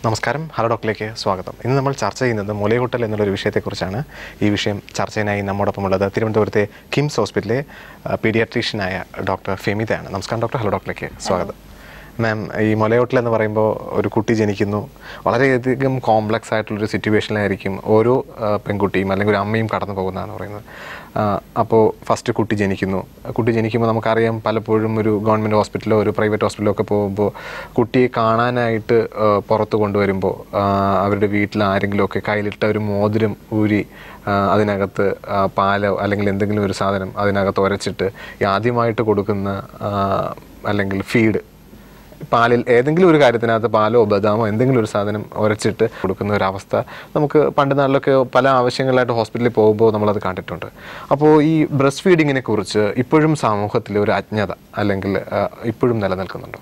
നമസ്കാരം, ഹലോ ഡോക്ടറിലേക്ക് സ്വാഗതം. ഇന്ന് നമ്മൾ ചർച്ച ചെയ്യുന്നത് മുലയൂട്ടൽ എന്നുള്ളൊരു വിഷയത്തെക്കുറിച്ചാണ്. ഈ വിഷയം ചർച്ചയിനായി നമ്മോടൊപ്പമുള്ളത് തിരുവനന്തപുരത്തെ കിംസ് ഹോസ്പിറ്റലിലെ പീഡിയാട്രീഷ്യനായ ഡോക്ടർ ഫെമിതയാണ്. നമസ്കാരം ഡോക്ടർ. ഹലോ ഡോക്ടറിലേക്ക് സ്വാഗതം. മാം, ഈ മുലയൂട്ടൽ എന്ന് പറയുമ്പോൾ ഒരു കുട്ടി ജനിക്കുന്നു, വളരെയധികം കോംപ്ലക്സ് ആയിട്ടുള്ളൊരു സിറ്റുവേഷനിലായിരിക്കും ഓരോ പെൺകുട്ടിയും അല്ലെങ്കിൽ ഒരു അമ്മയും കടന്നു പോകുന്നതെന്ന് പറയുന്നത്. അപ്പോൾ ഫസ്റ്റ് കുട്ടി ജനിക്കുമ്പോൾ നമുക്കറിയാം, പലപ്പോഴും ഒരു ഗവൺമെൻറ് ഹോസ്പിറ്റലോ ഒരു പ്രൈവറ്റ് ഹോസ്പിറ്റലോ ഒക്കെ പോകുമ്പോൾ കുട്ടിയെ കാണാനായിട്ട് പുറത്ത് കൊണ്ടുവരുമ്പോൾ അവരുടെ വീട്ടിൽ ആരെങ്കിലുമൊക്കെ കയ്യിലിട്ട ഒരു മോതിരം ഊരി അതിനകത്ത് പാലോ അല്ലെങ്കിൽ എന്തെങ്കിലും ഒരു സാധനം അതിനകത്ത് ഉരച്ചിട്ട് ആദ്യമായിട്ട് കൊടുക്കുന്ന അല്ലെങ്കിൽ ഫീഡ് പാലിൽ ഏതെങ്കിലും ഒരു കാര്യത്തിനകത്ത് പാലോ ബദാമോ എന്തെങ്കിലും ഒരു സാധനം ഉരച്ചിട്ട് കൊടുക്കുന്ന ഒരു അവസ്ഥ നമുക്ക് പണ്ട് നാളിലൊക്കെ പല ആവശ്യങ്ങളായിട്ട് ഹോസ്പിറ്റലിൽ പോകുമ്പോൾ നമ്മളത് കണ്ടിട്ടുണ്ട്. അപ്പോൾ ഈ ബ്രസ്റ്റ് ഫീഡിങ്ങിനെ കുറിച്ച് ഇപ്പോഴും സമൂഹത്തിൽ ഒരു അജ്ഞത അല്ലെങ്കിൽ ഇപ്പോഴും നിലനിൽക്കുന്നുണ്ടോ?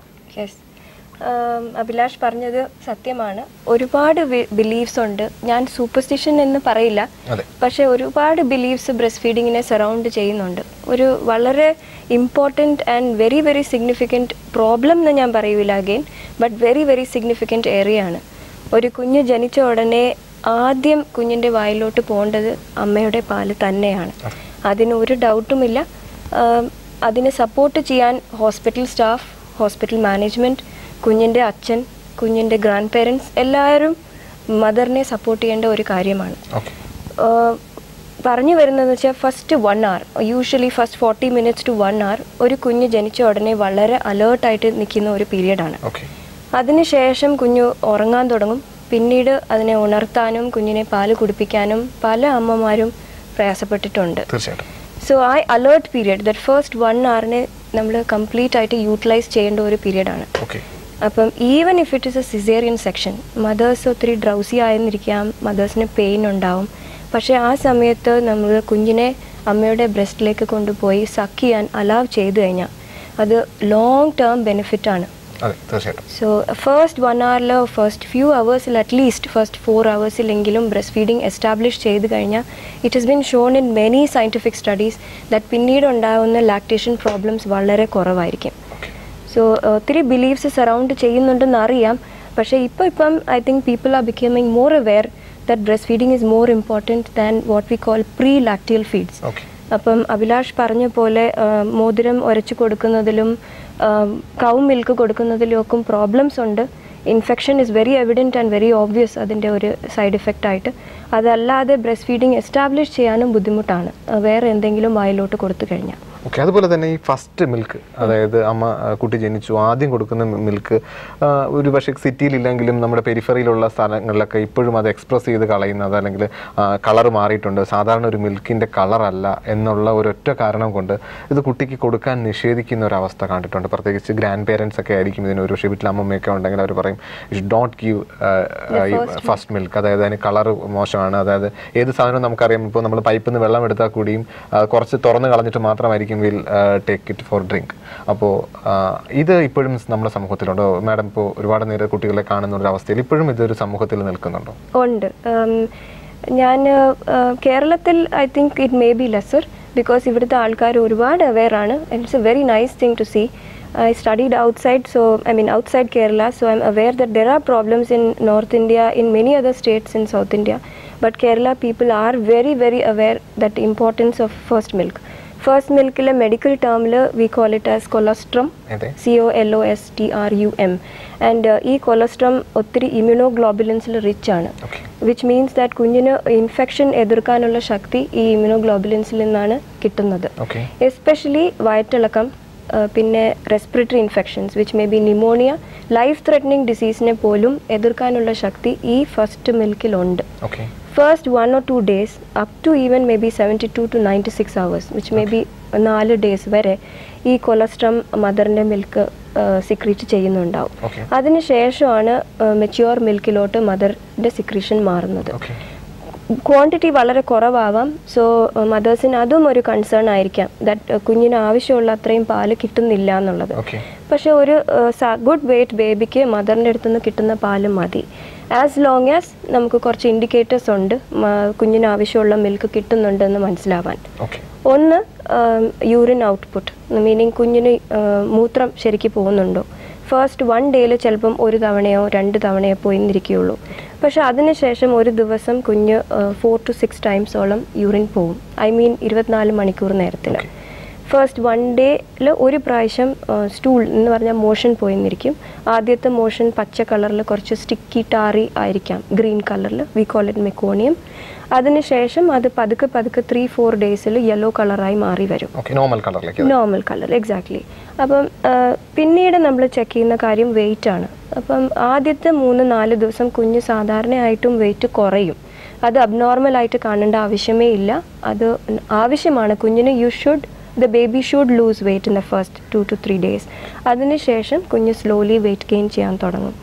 അഭിലാഷ് പറഞ്ഞത് സത്യമാണ്. ഒരുപാട് ബിലീഫ്സ് ഉണ്ട്. ഞാൻ സൂപ്പർസ്റ്റിഷൻ എന്ന് പറയില്ല, പക്ഷെ ഒരുപാട് ബിലീഫ്സ് ബ്രസ്റ്റ് ഫീഡിങ്ങിനെ സറൗണ്ട് ചെയ്യുന്നുണ്ട്. ഒരു വളരെ important and very very significant problem എന്ന് ഞാൻ പറയൂല again, but very very significant area ആണ്. ഒരു കുഞ്ഞ് ജനിച്ച ഉടനെ ആദ്യം കുഞ്ഞിൻ്റെ വായിലോട്ട് പോകേണ്ടത് അമ്മയുടെ പാല് തന്നെയാണ്. അതിന് ഒരു ഡൗട്ടുമില്ല. അതിനെ സപ്പോർട്ട് ചെയ്യാൻ ഹോസ്പിറ്റൽ സ്റ്റാഫ്, ഹോസ്പിറ്റൽ മാനേജ്മെൻറ്റ്, കുഞ്ഞിൻ്റെ അച്ഛൻ, കുഞ്ഞിൻ്റെ ഗ്രാൻഡ് പേരൻസ് എല്ലാവരും മദറിനെ സപ്പോർട്ട് ചെയ്യേണ്ട ഒരു കാര്യമാണ്. പറഞ്ഞു വരുന്നതെന്ന് വെച്ചാൽ first 1 hour, usually first 40 minutes to 1 hour ഒരു കുഞ്ഞ് ജനിച്ച ഉടനെ വളരെ അലേർട്ടായിട്ട് നിൽക്കുന്ന ഒരു പീരിയഡാണ്. അതിനുശേഷം കുഞ്ഞ് ഉറങ്ങാൻ തുടങ്ങും. പിന്നീട് അതിനെ ഉണർത്താനും കുഞ്ഞിനെ പാല് കുടിപ്പിക്കാനും പല അമ്മമാരും പ്രയാസപ്പെട്ടിട്ടുണ്ട്. സോ ആ alert period, that first 1 hour നമ്മൾ കംപ്ലീറ്റ് ആയിട്ട് യൂട്ടിലൈസ് ചെയ്യേണ്ട ഒരു പീരിയഡാണ്. അപ്പം even if it is a caesarean section, mothers ഒത്തിരി ഡ്രൗസി ആയെന്നിരിക്കാം, മദേഴ്സിന് പെയിൻ ഉണ്ടാവും. പക്ഷേ ആ സമയത്ത് നമ്മൾ കുഞ്ഞിനെ അമ്മയുടെ ബ്രസ്റ്റിലേക്ക് കൊണ്ടുപോയി സക്ക് ചെയ്യാൻ അലൗ ചെയ്തു കഴിഞ്ഞാൽ അത് ലോങ് ടേം ബെനിഫിറ്റാണ്. So first 1 hour, first few അവേഴ്സിൽ, at least first 4 hours breast feeding establish ചെയ്ത് കഴിഞ്ഞാൽ it has been shown in many scientific studies that പിന്നീട് ഉണ്ടാകുന്ന ലാക്ടേഷൻ പ്രോബ്ലംസ് വളരെ കുറവായിരിക്കും. സോ ഒത്തിരി ബിലീഫ്സ് സറൗണ്ട് ചെയ്യുന്നുണ്ടെന്ന് അറിയാം. പക്ഷേ ഇപ്പം I think people are becoming more aware that breastfeeding is more important than what we call pre-lacteal feeds. അപ്പം അഭിലാഷ് പറഞ്ഞ പോലെ മോതിരം ഉരച്ചു കൊടുക്കുന്നതിലും കൗ മിൽക്ക് കൊടുക്കുന്നതിലും ഒക്കെ പ്രോബ്ലംസ് ഉണ്ട്. Infection is very evident and very obvious അതിൻ്റെ ഒരു സൈഡ് ഇഫക്റ്റ് ആയിട്ട്. അതല്ലാതെ ബ്രസ്റ്റ് ഫീഡിങ് എസ്റ്റാബ്ലിഷ് ചെയ്യാനും ബുദ്ധിമുട്ടാണ് വേറെ എന്തെങ്കിലും വായിലോട്ട് കൊടുത്തു കഴിഞ്ഞാൽ. ഓക്കെ, അതുപോലെ തന്നെ ഈ ഫസ്റ്റ് മിൽക്ക്, അതായത് അമ്മ കുട്ടി ജനിച്ചു ആദ്യം കൊടുക്കുന്ന മിൽക്ക് ഒരു പക്ഷേ സിറ്റിയിലില്ലെങ്കിലും നമ്മുടെ പെരിഫറിയിലുള്ള സ്ഥലങ്ങളിലൊക്കെ ഇപ്പോഴും അത് എക്സ്പ്രസ് ചെയ്ത് കളയുന്നത് അല്ലെങ്കിൽ കളർ മാറിയിട്ടുണ്ട്, സാധാരണ ഒരു മിൽക്കിൻ്റെ കളറല്ല എന്നുള്ള ഒരൊറ്റ കാരണം കൊണ്ട് ഇത് കുട്ടിക്ക് കൊടുക്കാൻ നിഷേധിക്കുന്ന ഒരു അവസ്ഥ കണ്ടിട്ടുണ്ട്. പ്രത്യേകിച്ച് ഗ്രാൻഡ് പേരൻസ് ഒക്കെ ആയിരിക്കും ഇതിന്, ഒരു പക്ഷേ വീട്ടിൽ അമ്മമ്മയൊക്കെ ഉണ്ടെങ്കിൽ അവർ പറയും ഡോണ്ട് ഗീവ് ഫസ്റ്റ് മിൽക്ക്, അതായത് അതിന് കളർ മോശമാണ്. അതായത് ഏത് സാധനവും നമുക്കറിയാം, ഇപ്പോൾ നമ്മൾ പൈപ്പിൽ നിന്ന് വെള്ളം എടുത്താൽ കൂടിയും കുറച്ച് തുറന്ന് കളഞ്ഞിട്ട് മാത്രമായിരിക്കും will take it for drink. അപ്പോൾ ഇത് ഇപ്പോഴും നമ്മുടെ സമൂഹത്തിലുണ്ടോ മാഡം? ഇപ്പോൾ ഒരുപാട് നേരം കുട്ടികളെ കാണുന്ന ഒരു അവസ്ഥയിൽ ഇപ്പോഴും ഇതൊരു സമൂഹത്തിൽ നിൽക്കുന്നുണ്ടോ? ഉണ്ട്. ഞാൻ കേരളത്തിൽ I think it may be lesser, because ഇവിടുത്തെ ആൾക്കാർ ഒരുപാട് അവെയർ ആണ്. It's a very nice thing to see. I studied outside, outside Kerala, so I'm aware that there are problems in North India, in many other states in South India, but Kerala people are very very aware that the importance of first milk. First milk ile medical term we call it as colostrum, colostrum, and ee colostrum ottiri immunoglobulins rich aanu, which means that കുഞ്ഞിന് infection എതിർക്കാനുള്ള ശക്തി ഈ ഇമ്യൂണോഗ്ലോബുലിൻസിൽ നിന്നാണ് കിട്ടുന്നത്. Especially വയറ്റിളക്കം, പിന്നെ respiratory infections which may be pneumonia, life threatening ഡിസീസിനെ പോലും എതിർക്കാനുള്ള ശക്തി ഈ ഫസ്റ്റ് മിൽക്കിലുണ്ട്. First 1 or 2 days up to even maybe 72 to 96 hours, which may be 4 days വരെ ഈ കൊളസ്ട്രം മദറിൻ്റെ മിൽക്ക് സിക്രീറ്റ് ചെയ്യുന്നുണ്ടാവും. അതിനുശേഷമാണ് മെച്യൂർ മിൽക്കിലോട്ട് മദറിൻ്റെ സിക്രീഷൻ മാറുന്നത്. ക്വാണ്ടിറ്റി വളരെ കുറവാവാം. സോ മദേഴ്സിന് അതും ഒരു കൺസേൺ ആയിരിക്കാം, ദാറ്റ് കുഞ്ഞിന് ആവശ്യമുള്ള അത്രയും പാല് കിട്ടുന്നില്ല എന്നുള്ളത്. പക്ഷെ ഒരു ഗുഡ് വെയ്റ്റ് ബേബിക്ക് മദറിൻ്റെ അടുത്ത് നിന്ന് കിട്ടുന്ന പാല് മതി, ആസ് ലോങ് ആസ് നമുക്ക് കുറച്ച് ഇൻഡിക്കേറ്റേഴ്സ് ഉണ്ട് കുഞ്ഞിന് ആവശ്യമുള്ള മിൽക്ക് കിട്ടുന്നുണ്ടെന്ന് മനസ്സിലാവാൻ. ഒന്ന് യൂറിൻ ഔട്ട്പുട്ട്, മീനിങ് കുഞ്ഞിന് മൂത്രം ശരിക്ക് പോകുന്നുണ്ടോ, ഫസ്റ്റ് 1 ഡേയിൽ ചിലപ്പം 1 തവണയോ 2 തവണയോ പോയിന്നിരിക്കുകയുള്ളൂ. പക്ഷെ അതിനുശേഷം ഒരു ദിവസം കുഞ്ഞ് 4 to 6 ടൈംസോളം യൂറിൻ പോവും. ഐ മീൻ 24 മണിക്കൂർ നേരത്തിൽ. ഫസ്റ്റ് 1 ഡേയിൽ ഒരു പ്രാവശ്യം സ്റ്റൂൾ എന്ന് പറഞ്ഞാൽ മോഷൻ പോയിന്നിരിക്കും. ആദ്യത്തെ മോഷൻ പച്ച കളറിൽ കുറച്ച് സ്റ്റിക്കി ടാറി ആയിരിക്കാം, ഗ്രീൻ കളറിൽ, വി കോൾ ഇറ്റ് മെക്കോണിയം. അതിനുശേഷം അത് പതുക്കെ 3-4 ഡേയ്സിൽ യെല്ലോ കളറായി മാറി വരും, നോർമൽ കളർ. എക്സാക്ട്ലി. അപ്പം പിന്നീട് നമ്മൾ ചെക്ക് ചെയ്യുന്ന കാര്യം വെയിറ്റ് ആണ്. അപ്പം ആദ്യത്തെ 3-4 ദിവസം കുഞ്ഞ് സാധാരണയായിട്ടും വെയിറ്റ് കുറയും. അത് അബ്നോർമലായിട്ട് കാണേണ്ട ആവശ്യമേ ഇല്ല. അത് ആവശ്യമാണ് കുഞ്ഞിന്. the baby should lose weight in the first 2 to 3 days. അതിനുശേഷം കുഞ്ഞ് സ്ലോലി വെയിറ്റ് ഗെയിൻ ചെയ്യാൻ തുടങ്ങും.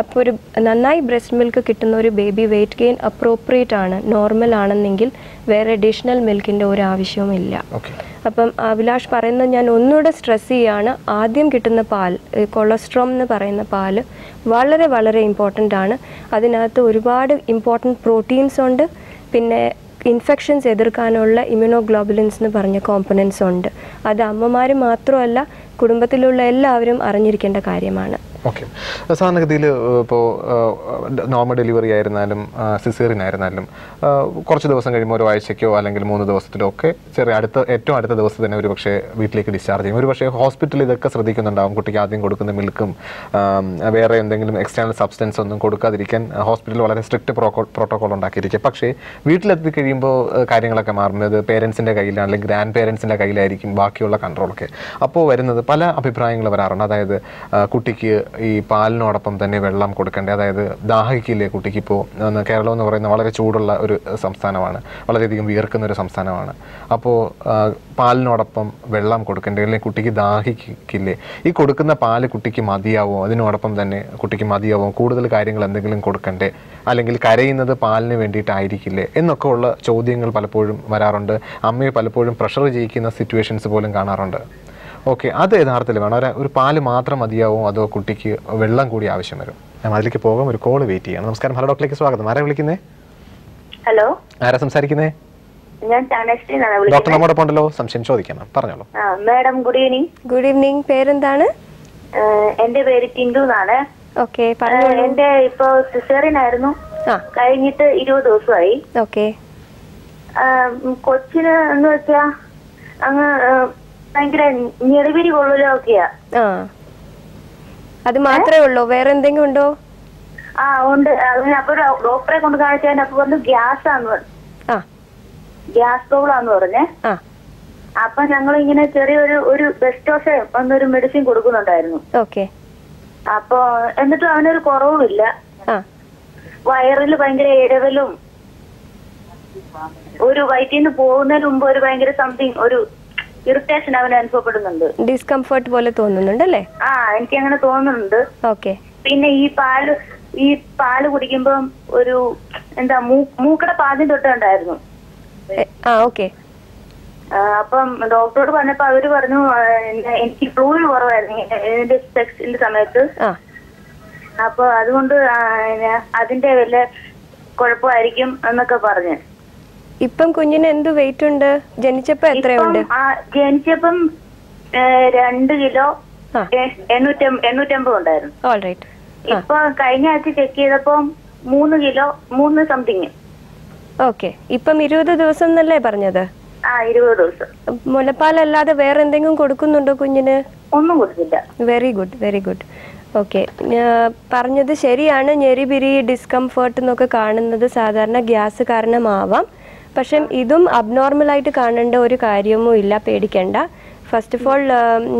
അപ്പോൾ ഒരു നന്നായി ബ്രസ്റ്റ് മിൽക്ക് കിട്ടുന്ന ഒരു ബേബി വെയിറ്റ് ഗെയിൻ അപ്രോപ്രിയേറ്റ് ആണ്, നോർമൽ ആണെന്നെങ്കിൽ വേറെ അഡീഷണൽ മിൽക്കിൻ്റെ ഒരു ആവശ്യവുമില്ല. അപ്പം അഭിലാഷ് പറയുന്നത് ഞാൻ ഒന്നുകൂടെ സ്ട്രെസ് ചെയ്യുകയാണ്, ആദ്യം കിട്ടുന്ന പാൽ, കൊളസ്ട്രോം എന്ന് പറയുന്ന പാല് വളരെ വളരെ ഇമ്പോർട്ടൻ്റ് ആണ്. അതിനകത്ത് ഒരുപാട് ഇമ്പോർട്ടൻറ്റ് പ്രോട്ടീൻസ് ഉണ്ട്. പിന്നെ ഇൻഫെക്ഷൻസ് എതിർക്കാനുള്ള ഇമ്യൂണോഗ്ലോബുലിൻസ് എന്ന് പറഞ്ഞ കോമ്പണൻസ് ഉണ്ട്. അത് അമ്മമാർ മാത്രമല്ല, കുടുംബത്തിലുള്ള എല്ലാവരും അറിഞ്ഞിരിക്കേണ്ട കാര്യമാണ്. ഓക്കെ. സാധാരണഗതിയിൽ ഇപ്പോൾ നോർമൽ ഡെലിവറി ആയിരുന്നാലും സിസേറിയൻ ആയിരുന്നാലും കുറച്ച് ദിവസം കഴിയുമ്പോൾ ഒരു ആഴ്ചയ്ക്കോ അല്ലെങ്കിൽ 3 ദിവസത്തിലോ ഒക്കെ ഏറ്റവും അടുത്ത ദിവസം തന്നെ ഒരു പക്ഷേ വീട്ടിലേക്ക് ഡിസ്ചാർജ് ചെയ്യും. ഒരു പക്ഷേ ഹോസ്പിറ്റലിൽ ഇതൊക്കെ ശ്രദ്ധിക്കുന്നുണ്ടാവും. കുട്ടിക്ക് ആദ്യം കൊടുക്കുന്ന മിൽക്കും വേറെ എന്തെങ്കിലും എക്സ്റ്റേണൽ സബ്സ്റ്റൻസ് ഒന്നും കൊടുക്കാതിരിക്കാൻ ഹോസ്പിറ്റലിൽ വളരെ സ്ട്രിക്റ്റ് പ്രോട്ടോകോൾ ഉണ്ടാക്കിയിരിക്കും. പക്ഷേ വീട്ടിലെത്തി കഴിയുമ്പോൾ കാര്യങ്ങളൊക്കെ മാറുന്നത് പേരൻസിൻ്റെ കയ്യിലാണ്, അല്ലെങ്കിൽ ഗ്രാൻഡ് പേരൻസിൻ്റെ കയ്യിലായിരിക്കും ബാക്കിയുള്ള കൺട്രോളൊക്കെ. അപ്പോൾ വരുന്നത് പല അഭിപ്രായങ്ങൾ വരാറുണ്ട്. അതായത് കുട്ടിക്ക് ഈ പാലിനോടൊപ്പം തന്നെ വെള്ളം കൊടുക്കേണ്ടത്, അതായത് ദാഹിക്കില്ലേ കുട്ടിക്ക്. ഇപ്പോൾ കേരളം എന്ന് പറയുന്ന വളരെ ചൂടുള്ള ഒരു സംസ്ഥാനമാണ്, വളരെയധികം വിയർക്കുന്ന ഒരു സംസ്ഥാനമാണ്. അപ്പോൾ പാലിനോടൊപ്പം വെള്ളം കൊടുക്കേണ്ടത്, അല്ലെങ്കിൽ കുട്ടിക്ക് ദാഹിക്കില്ലേ, ഈ കൊടുക്കുന്ന പാല് കുട്ടിക്ക് മതിയാവോ, അതിനോടൊപ്പം തന്നെ കുട്ടിക്ക് മതിയാവോ, കൂടുതൽ കാര്യങ്ങൾ എന്തെങ്കിലും കൊടുക്കണ്ടേ, അല്ലെങ്കിൽ കരയുന്നത് പാലിന് വേണ്ടിയിട്ടായിരിക്കില്ലേ എന്നൊക്കെ ഉള്ള ചോദ്യങ്ങൾ പലപ്പോഴും വരാറുണ്ട്. അമ്മയെ പലപ്പോഴും പ്രഷർ ചെയ്യിക്കുന്ന സിറ്റുവേഷൻസ് പോലും കാണാറുണ്ട്. ഓക്കെ, അത് യഥാർത്ഥത്തിൽ വേണം? ഒരു പാല് മാത്രം മതിയാവോ, അതോ കുട്ടിക്ക് വെള്ളം കൂടി ആവശ്യം വരും? ഞാൻ അതിലേക്ക് പോകാം. ഒരു കോള് വെയിറ്റ് ചെയ്യണം. നമസ്കാരം, ഹലോ ഡോക്ടറിലേക്ക് സ്വാഗതം. ആരാ വിളിക്കുന്നേ? ഹലോ, ആരാ സംസാരിക്കുന്നേ? ഞാൻ ഡോക്ടർ നമ്മോടൊപ്പം ഉണ്ടല്ലോ, സംശയം ചോദിക്കാം, പറഞ്ഞോളൂ. Madam, good evening. Good evening. പേരെന്താണ്? എന്റെ പേര് ടിൻഡു എന്നാണ്. ഓക്കെ, എന്റെ ഇപ്പൊ സിസേറിയൻ ആയിരുന്നു, കഴിഞ്ഞിട്ട് 20 ദിവസമായി. ഓക്കെ. കൊച്ചിന് എന്ന് വെച്ചാ അങ്ങ് ഭയങ്കര ഞെളിപിരി കൊള്ളലൊക്കെയാ. അത് മാത്രമേ ഉള്ളൂ, വേറെ എന്തെങ്കിലും ഉണ്ടോ? ഉണ്ട്. അപ്പൊ ഡോക്ടറെ കൊണ്ട് കാണിച്ചാൽ അപ്പൊ പറഞ്ഞു ഗ്യാസ് പ്രോബ്ലം ആന്ന് പറഞ്ഞേ. അപ്പൊ ഞങ്ങൾ ഇങ്ങനെ ചെറിയൊരു ബെസ്റ്റോസ് എന്നൊരു മെഡിസിൻ കൊടുക്കുന്നുണ്ടായിരുന്നു. ഓക്കെ. അപ്പൊ എന്നിട്ടും അവനൊരു കുറവുമില്ല. വയറിൽ ഭയങ്കര ഇടവലും, ഒരു വയറ്റിൽ നിന്ന് പോകുന്നതിന് മുമ്പ് ഒരു ഭയങ്കര സംതിങ്, ഒരു ഇറിറ്റേഷൻ അവന് അനുഭവപ്പെടുന്നുണ്ട്. ഡിസ്കംഫർട്ട് പോലെ തോന്നുന്നുണ്ട് അല്ലേ? എനിക്ക് അങ്ങനെ തോന്നുന്നുണ്ട്. ഓക്കെ. പിന്നെ ഈ പാല് കുടിക്കുമ്പം ഒരു എന്താ മൂക്കടെ പാദ്യം തൊട്ടുണ്ടായിരുന്നു. ഓക്കെ. അപ്പം ഡോക്ടറോട് പറഞ്ഞപ്പോ അവര് പറഞ്ഞു എനിക്ക് ഫ്ലൂയിഡ് കുറവായിരുന്നു എന്റെ സെക്സിന്റെ സമയത്ത്. അപ്പൊ അതുകൊണ്ട് അതിന്റെ വല്ല കുഴപ്പമായിരിക്കും എന്നൊക്കെ പറഞ്ഞു. ഇപ്പം കുഞ്ഞിന് എന്ത് വെയിറ്റ് ഉണ്ട്? ജനിച്ചപ്പോ എത്രയുണ്ട്? ജനിച്ചപ്പം 2 കിലോ 850 ഉണ്ടായിരുന്നു. ഓൾറൈറ്റ്. ഇപ്പൊ കഴിഞ്ഞ ആഴ്ച ചെക്ക് ചെയ്തപ്പോ 3 കിലോ 3 സംതിങ്. ഓക്കെ. ഇപ്പം 20 ദിവസം എന്നല്ലേ പറഞ്ഞത്? 20 ദിവസം. മുലപ്പാലല്ലാതെ വേറെ എന്തെങ്കിലും കൊടുക്കുന്നുണ്ടോ കുഞ്ഞിന്? ഒന്നും കൊടുത്തില്ല. Very good, very good. Okay, പറഞ്ഞത് ശരിയാണ്. ഞെരിപിരി, ഡിസ്കംഫേർട്ട് എന്നൊക്കെ കാണുന്നത് സാധാരണ ഗ്യാസ് കാരണമാവാം. പക്ഷെ ഇതും അബ്നോർമലായിട്ട് കാണേണ്ട ഒരു കാര്യമോ ഇല്ല, പേടിക്കേണ്ട. ഫസ്റ്റ് ഓഫ് ഓൾ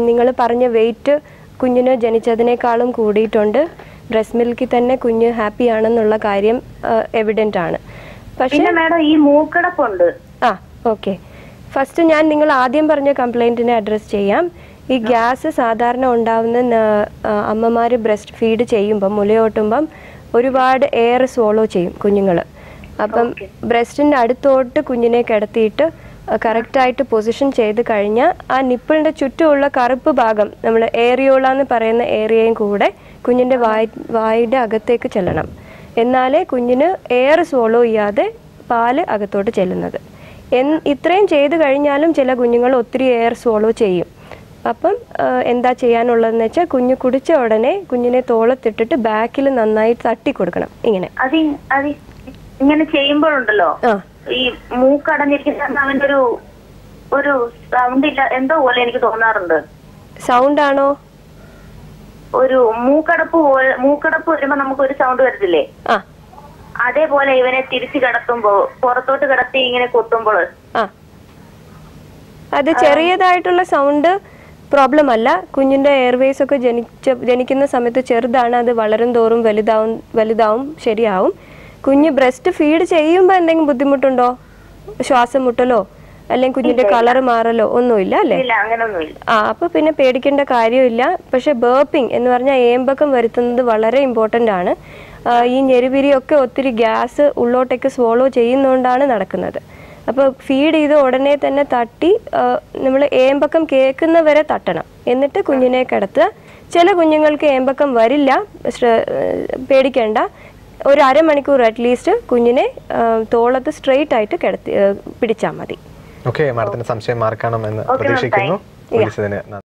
നിങ്ങൾ പറഞ്ഞ വെയിറ്റ് കുഞ്ഞിന് ജനിച്ചതിനേക്കാളും കൂടിയിട്ടുണ്ട്. ബ്രസ്റ്റ് മിൽക്കിൽ തന്നെ കുഞ്ഞ് ഹാപ്പി ആണെന്നുള്ള കാര്യം എവിഡൻ്റ് ആണ്. പക്ഷേ മാഡം ഈ മൂക്കടപ്പുണ്ട്. ഓക്കെ. ഫസ്റ്റ് ഞാൻ നിങ്ങൾ ആദ്യം പറഞ്ഞ കംപ്ലൈൻറ്റിനെ അഡ്രസ്സ് ചെയ്യാം. ഈ ഗ്യാസ് സാധാരണ ഉണ്ടാവുന്ന അമ്മമാർ ബ്രസ്റ്റ് ഫീഡ് ചെയ്യുമ്പം, മുലയോട്ടുമ്പം ഒരുപാട് എയർ സ്വോളോ ചെയ്യും കുഞ്ഞുങ്ങൾ. അപ്പം ബ്രസ്റ്റിൻ്റെ അടുത്തോട്ട് കുഞ്ഞിനെ കിടത്തിയിട്ട് കറക്റ്റായിട്ട് പൊസിഷൻ ചെയ്ത് കഴിഞ്ഞാൽ ആ നിപ്പിളിൻ്റെ ചുറ്റുമുള്ള കറുപ്പ് ഭാഗം, നമ്മൾ ഏറിയോള എന്ന് പറയുന്ന ഏരിയയും കൂടെ കുഞ്ഞിൻ്റെ വായുടെ അകത്തേക്ക് ചെല്ലണം. എന്നാലേ കുഞ്ഞിന് എയർ സ്വോളോ ചെയ്യാതെ പാല് അകത്തോട്ട് ചെല്ലുന്നത്. ഇത്രയും ചെയ്ത് കഴിഞ്ഞാലും ചില കുഞ്ഞുങ്ങൾ ഒത്തിരി എയർ സ്വോളോ ചെയ്യും. അപ്പം എന്താ ചെയ്യാനുള്ളതെന്ന് വെച്ചാൽ കുഞ്ഞ് കുടിച്ച ഉടനെ കുഞ്ഞിനെ തോളത്തിട്ടിട്ട് ബാക്കിൽ നന്നായി തട്ടി കൊടുക്കണം. ഇങ്ങനെ ഇങ്ങനെ ചെയ്യുമ്പോഴുണ്ടല്ലോ ഈ മൂക്കടഞ്ഞിരിക്കുന്ന അവന്റെ ഒരു സൗണ്ട് ഇല്ല എന്തോ പോലെ എനിക്ക് തോന്നാറുണ്ട്. സൗണ്ട് ആണോ? ഒരു മൂക്കടപ്പ് വരുമ്പോ നമുക്ക് ഒരു സൗണ്ട് വരത്തില്ലേ? അതേപോലെ ഇവനെ തിരിച്ചു കിടത്തുമ്പോ പുറത്തോട്ട് കിടത്തി ഇങ്ങനെ കൊട്ടുമ്പോൾ അത് ചെറിയതായിട്ടുള്ള സൗണ്ട് പ്രോബ്ലം അല്ല. കുഞ്ഞിന്റെ എയർവേസ് ഒക്കെ ജനിക്കുന്ന സമയത്ത് ചെറുതാണ്. അത് വളരും തോറും വലുതാവും ശരിയാവും. കുഞ്ഞ് ബ്രസ്റ്റ് ഫീഡ് ചെയ്യുമ്പോൾ എന്തെങ്കിലും ബുദ്ധിമുട്ടുണ്ടോ? ശ്വാസം മുട്ടലോ അല്ലെങ്കിൽ കുഞ്ഞിന്റെ കളർ മാറലോ ഒന്നുമില്ല അല്ലേ? അപ്പൊ പിന്നെ പേടിക്കേണ്ട കാര്യമില്ല. പക്ഷെ ബേർപ്പിംഗ് എന്ന് പറഞ്ഞാൽ ഏമ്പക്കം വരുത്തുന്നത് വളരെ ഇമ്പോർട്ടൻ്റ് ആണ്. ഈ ഞെരുവിരിയൊക്കെ ഒത്തിരി ഗ്യാസ് ഉള്ളോട്ടേക്ക് സ്വോളോ ചെയ്യുന്നതുകൊണ്ടാണ് നടക്കുന്നത്. അപ്പോൾ ഫീഡ് ചെയ്ത് ഉടനെ തന്നെ തട്ടി നമ്മൾ ഏമ്പക്കം കേൾക്കുന്നവരെ തട്ടണം. എന്നിട്ട് കുഞ്ഞിനെ കിടത്തുക. ചില കുഞ്ഞുങ്ങൾക്ക് ഏമ്പക്കം വരില്ല, പേടിക്കേണ്ട. ഒരു അരമണിക്കൂർ അറ്റ്ലീസ്റ്റ് കുഞ്ഞിനെ തോളത്ത് സ്ട്രെയിറ്റ് ആയിട്ട് പിടിച്ചാൽ മതി. ഓക്കെ, മാഡത്തിന്റെ സംശയം മാർക്കാണെന്ന് പ്രതീക്ഷിക്കുന്നു.